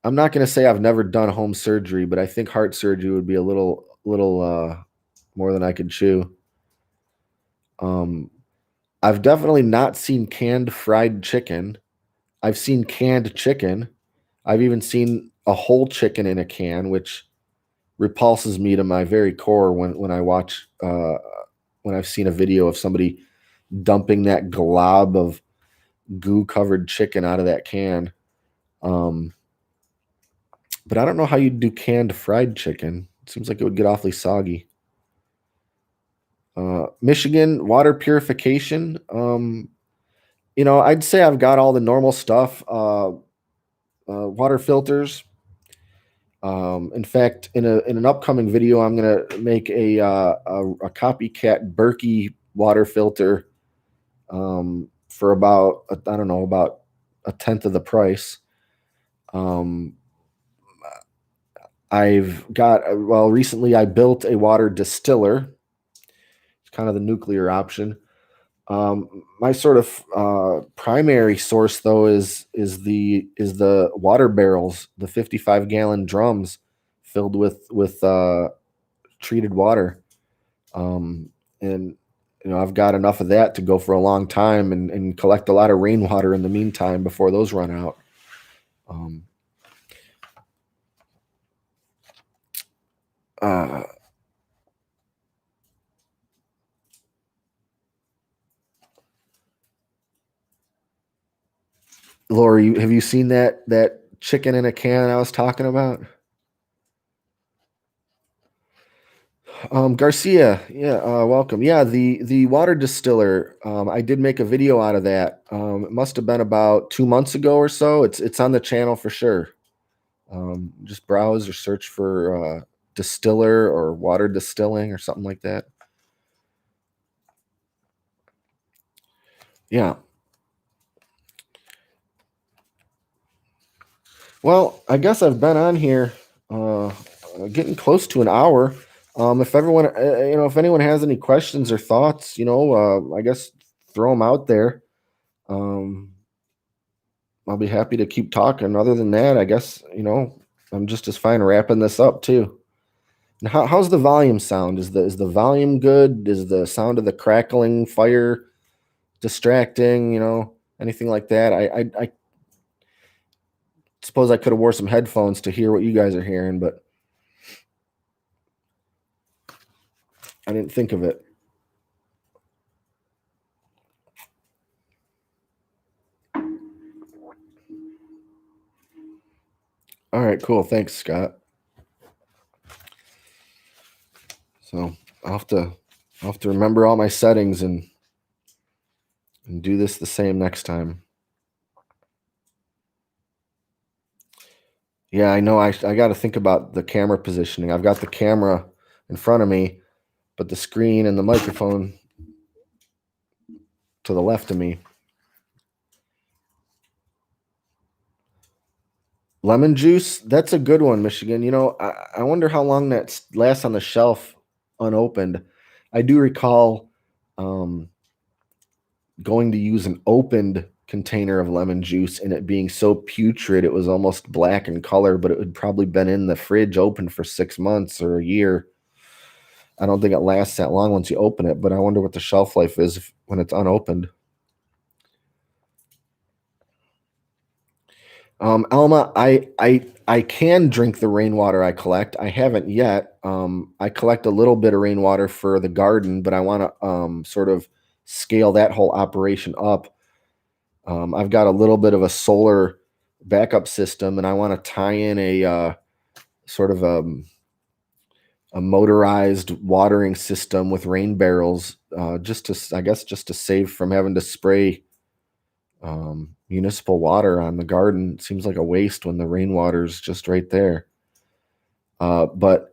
S1: I'm not going to say I've never done home surgery, but I think heart surgery would be a little more than I could chew. I've definitely not seen canned fried chicken. I've seen canned chicken. I've even seen a whole chicken in a can, which repulses me to my very core when I watch when I've seen a video of somebody dumping that glob of goo covered chicken out of that can. But I don't know how you'd do canned fried chicken. It seems like it would get awfully soggy. Michigan water purification. I'd say I've got all the normal stuff. Water filters. In fact, in an upcoming video, I'm gonna make a copycat Berkey water filter for about I don't know, about a tenth of the price. Recently I built a water distiller. It's kind of the nuclear option. My sort of primary source though is the water barrels, the 55-gallon drums filled with treated water. And I've got enough of that to go for a long time and collect a lot of rainwater in the meantime before those run out. Lori, have you seen that chicken in a can I was talking about? Garcia, yeah, welcome. Yeah, the water distiller. I did make a video out of that. It must have been about 2 months ago or so. It's on the channel for sure. Just browse or search for distiller or water distilling or something like that. Yeah. Well, I guess I've been on here, getting close to an hour. If everyone, if anyone has any questions or thoughts, I guess throw them out there. Um, I'll be happy to keep talking. Other than that, I guess, I'm just as fine wrapping this up too. And how's the volume sound? Is the volume good? Is the sound of the crackling fire distracting? Anything like that? I suppose I could have wore some headphones to hear what you guys are hearing, but I didn't think of it. All right, cool. Thanks, Scott. So I'll have to remember all my settings and do this the same next time. Yeah, I know. I got to think about the camera positioning. I've got the camera in front of me, but the screen and the microphone to the left of me. Lemon juice, that's a good one, Michigan. I wonder how long that lasts on the shelf unopened. I do recall um, going to use an opened container of lemon juice and it being so putrid it was almost black in color, but it had probably been in the fridge open for 6 months or a year. I don't think it lasts that long once you open it, but I wonder what the shelf life is when it's unopened. Alma, I can drink the rainwater I collect. I haven't yet. I collect a little bit of rainwater for the garden, but I want to sort of scale that whole operation up. I've got a little bit of a solar backup system, and I want to tie in a sort of a motorized watering system with rain barrels, I guess, just to save from having to spray municipal water on the garden. It seems like a waste when the rainwater's just right there. But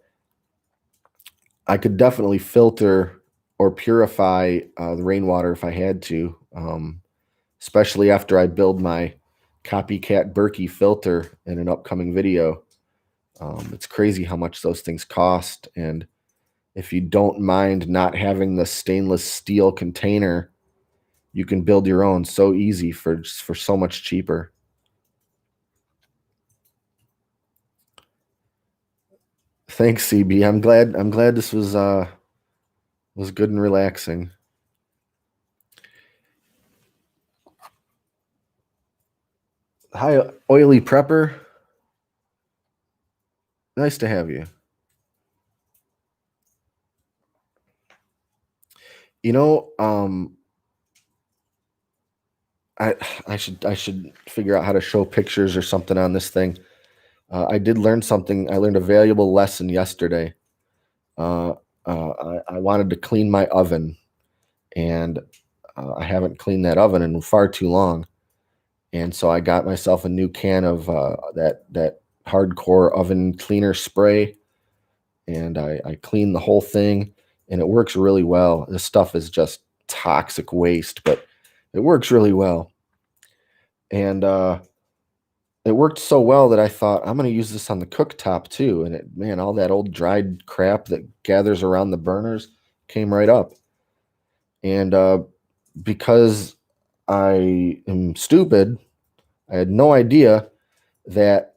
S1: I could definitely filter or purify the rainwater if I had to, especially after I build my copycat Berkey filter in an upcoming video. It's crazy how much those things cost. And if you don't mind not having the stainless steel container, you can build your own so easy for so much cheaper. Thanks, CB. I'm glad this was good and relaxing. Hi, oily prepper. Nice to have you. You know, I should figure out how to show pictures or something on this thing. I did learn something. I learned a valuable lesson yesterday. Uh, I wanted to clean my oven, and I haven't cleaned that oven in far too long. And so I got myself a new can of that hardcore oven cleaner spray, and I cleaned the whole thing, and it works really well. This stuff is just toxic waste, but it works really well. And it worked so well that I thought I'm going to use this on the cooktop too. And man, all that old dried crap that gathers around the burners came right up. And because I am stupid, I had no idea that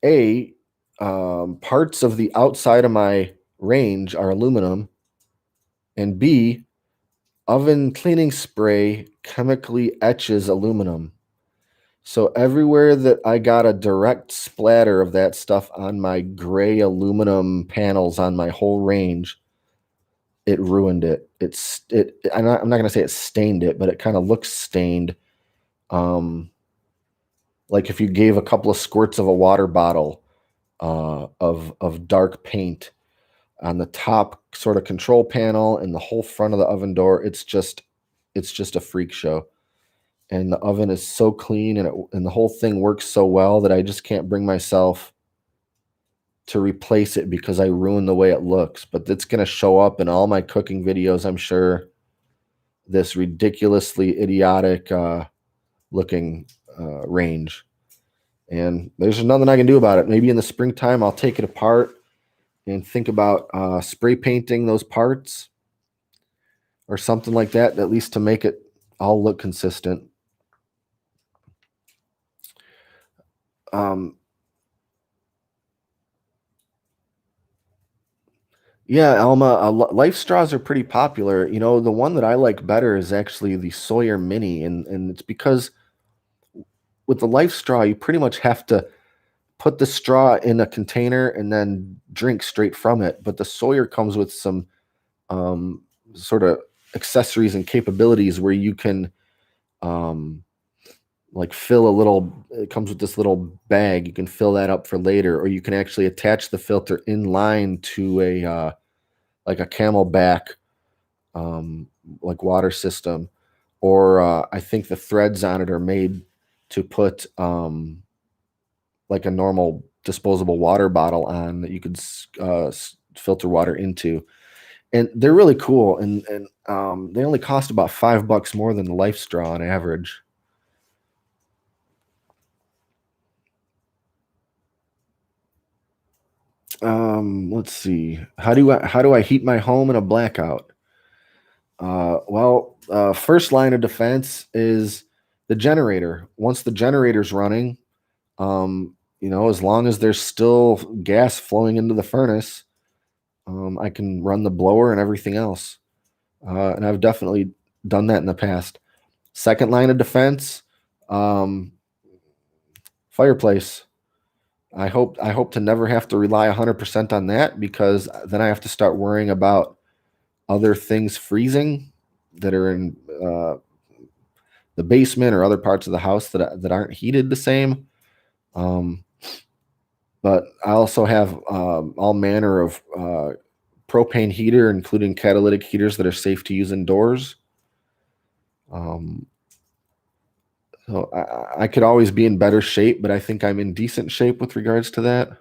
S1: A, parts of the outside of my range are aluminum, and B, oven cleaning spray chemically etches aluminum. So everywhere that I got a direct splatter of that stuff on my gray aluminum panels on my whole range, it ruined it. I'm not gonna say it stained it, but it kind of looks stained. Um, like if you gave a couple of squirts of a water bottle of dark paint on the top sort of control panel and the whole front of the oven door. It's just a freak show. And the oven is so clean, and the whole thing works so well that I just can't bring myself to replace it because I ruined the way it looks. But it's going to show up in all my cooking videos, I'm sure. This ridiculously idiotic looking range. And there's nothing I can do about it. Maybe in the springtime, I'll take it apart and think about spray painting those parts or something like that, at least to make it all look consistent. Yeah, Alma, life straws are pretty popular. You know, the one that I like better is actually the Sawyer Mini, and it's because with the life straw, you pretty much have to put the straw in a container and then drink straight from it. But the Sawyer comes with some sort of accessories and capabilities where you can um, like fill a little. It comes with this little bag. You can fill that up for later, or you can actually attach the filter in line to a like a Camelback um, like water system, or I think the threads on it are made to put like a normal disposable water bottle on that you could filter water into, and they're really cool. And they only cost about $5 more than the Life Straw on average. Let's see. How do I heat my home in a blackout? First line of defense is the generator. Once the generator's running, as long as there's still gas flowing into the furnace, I can run the blower and everything else. And I've definitely done that in the past. Second line of defense, um, fireplace. I hope to never have to rely 100% on that, because then I have to start worrying about other things freezing that are in the basement or other parts of the house that aren't heated the same. Um, but I also have all manner of propane heater, including catalytic heaters that are safe to use indoors. Um, so I could always be in better shape, but I think I'm in decent shape with regards to that.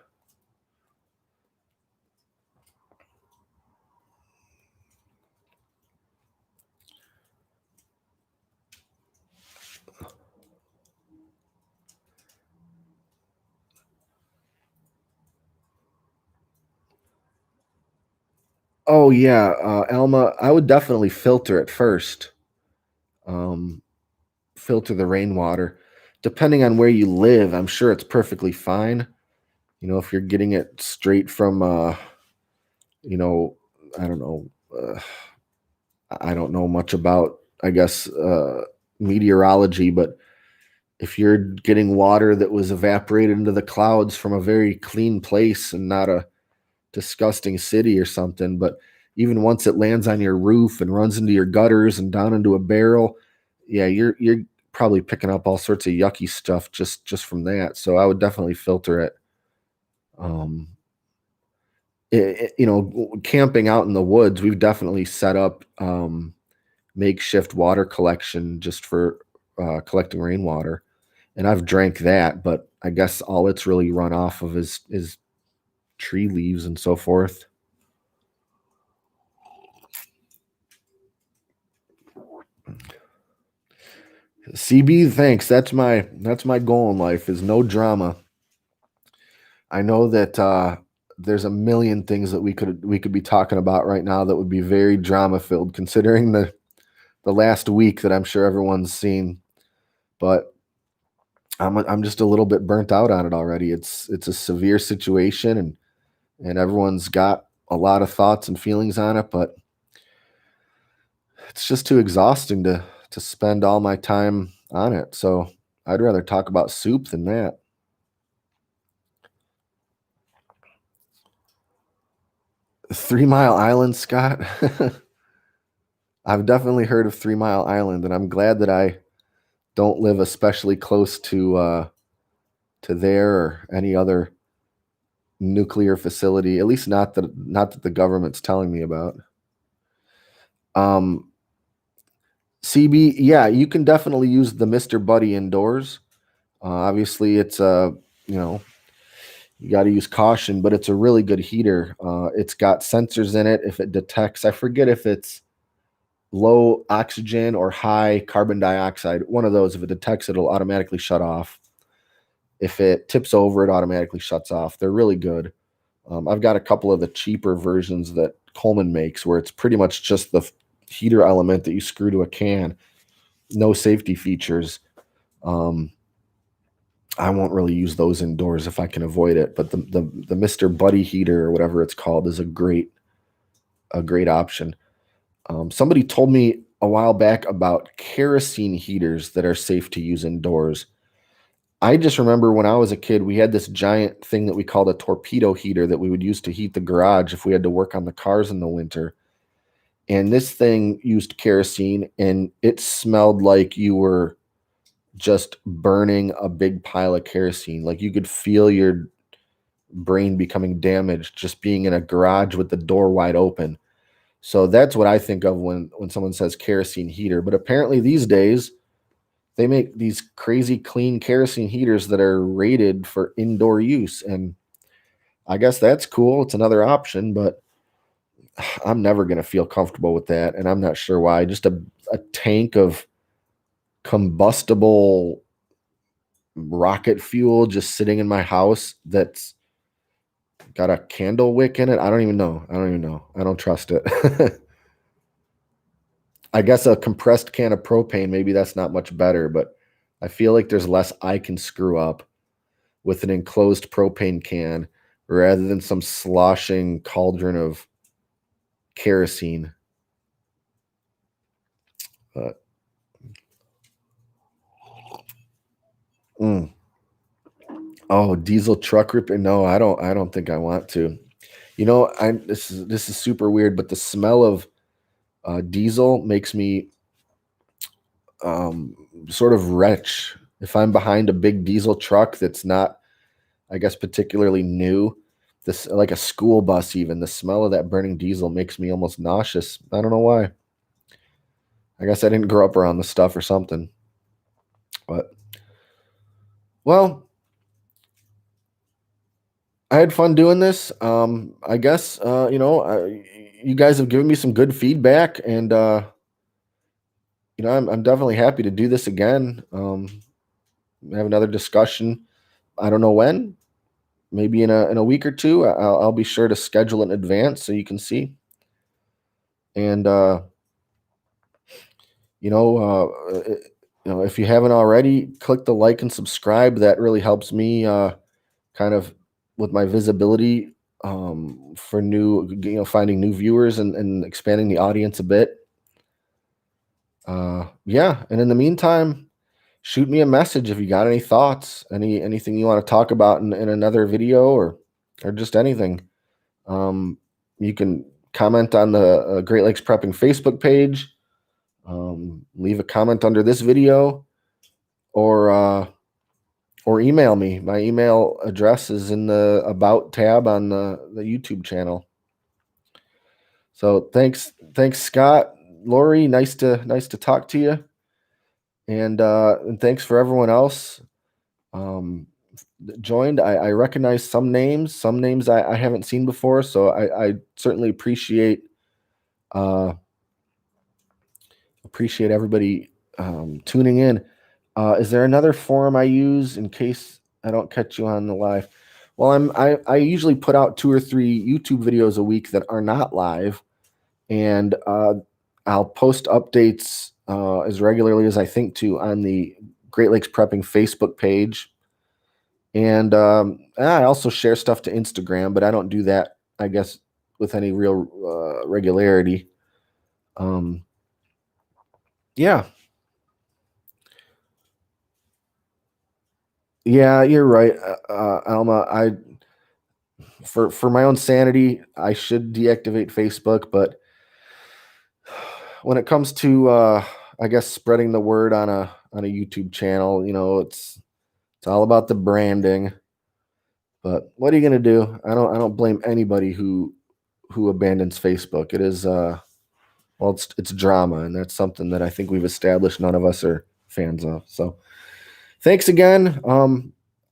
S1: Oh yeah, Alma, I would definitely filter it first. Um, Filter the rainwater. Depending on where you live, I'm sure it's perfectly fine. If you're getting it straight from, you know, I don't know, I don't know much about, I guess, meteorology, but if you're getting water that was evaporated into the clouds from a very clean place and not a disgusting city or something, but even once it lands on your roof and runs into your gutters and down into a barrel, yeah, you're probably picking up all sorts of yucky stuff just from that. So I would definitely filter it. Um, Camping out in the woods, we've definitely set up makeshift water collection just for collecting rainwater, and I've drank that. But I guess all it's really run off of is tree leaves and so forth. CB, thanks. That's my goal in life, is no drama. I know that there's a million things that we could be talking about right now that would be very drama filled, considering the last week that I'm sure everyone's seen. But I'm just a little bit burnt out on it already. It's a severe situation, and everyone's got a lot of thoughts and feelings on it, but it's just too exhausting to spend all my time on it. So I'd rather talk about soup than that. 3 Mile Island, Scott. I've definitely heard of 3 Mile Island, and I'm glad that I don't live especially close to there or any other nuclear facility, at least not that the government's telling me about. Um, CB, yeah, you can definitely use the Mr. Buddy indoors. Obviously, it's you know, you got to use caution, but it's a really good heater. It's got sensors in it. If it detects, I forget if it's low oxygen or high carbon dioxide, one of those. If it detects, it'll automatically shut off. If it tips over, it automatically shuts off. They're really good. I've got a couple of the cheaper versions that Coleman makes where it's pretty much just the heater element that you screw to a can, no safety features. Um, I won't really use those indoors if I can avoid it, but the Mr. Buddy heater or whatever it's called is a great option. Somebody told me a while back about kerosene heaters that are safe to use indoors. I just remember when I was a kid, we had this giant thing that we called a torpedo heater that we would use to heat the garage if we had to work on the cars in the winter. And this thing used kerosene and it smelled like you were just burning a big pile of kerosene. Like you could feel your brain becoming damaged just being in a garage with the door wide open. So that's what I think of when someone says kerosene heater. But apparently these days they make these crazy clean kerosene heaters that are rated for indoor use. And I guess that's cool. It's another option, but I'm never going to feel comfortable with that. And I'm not sure why. Just a tank of combustible rocket fuel just sitting in my house that's got a candle wick in it. I don't even know. I don't trust it. I guess a compressed can of propane, maybe that's not much better, but I feel like there's less I can screw up with an enclosed propane can rather than some sloshing cauldron of kerosene. But, mm. Oh, diesel truck repair. No, I don't think I want to. You know, this is super weird, but the smell of diesel makes me sort of retch. If I'm behind a big diesel truck that's not, I guess, particularly new, this like a school bus, even the smell of that burning diesel makes me almost nauseous. I don't know why. I guess I didn't grow up around the stuff or something. But well, I had fun doing this. I guess you guys have given me some good feedback, and I'm definitely happy to do this again. Have another discussion. I don't know when. Maybe in a week or two. I'll be sure to schedule it in advance so you can see. And you know, if you haven't already, click the like and subscribe. That really helps me kind of with my visibility for finding new viewers and expanding the audience a bit. Yeah, and in the meantime, shoot me a message if you got any thoughts, anything you want to talk about in another video or just anything. Um, you can comment on the Great Lakes Prepping Facebook page. Leave a comment under this video, or email me. My email address is in the About tab on the YouTube channel. So thanks, Scott, Lori. Nice to talk to you, and thanks for everyone else um, that joined. I recognize some names I haven't seen before, so I certainly uh, appreciate everybody tuning in. Is there another forum I use in case I don't catch you on the live? Well, I usually put out 2 or 3 YouTube videos a week that are not live, and I'll post updates as regularly as I think to on the Great Lakes Prepping Facebook page, and I also share stuff to Instagram, but I don't do that, I guess, with any real regularity. Um, yeah, yeah, you're right, Alma. For my own sanity, I should deactivate Facebook, but when it comes to I guess spreading the word on a YouTube channel, it's all about the branding. But what are you going to do? I don't blame anybody who abandons Facebook. It is well, it's drama, and that's something that I think we've established none of us are fans of. So thanks again.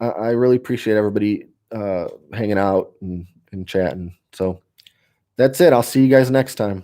S1: I really appreciate everybody hanging out and chatting. So that's it. I'll see you guys next time.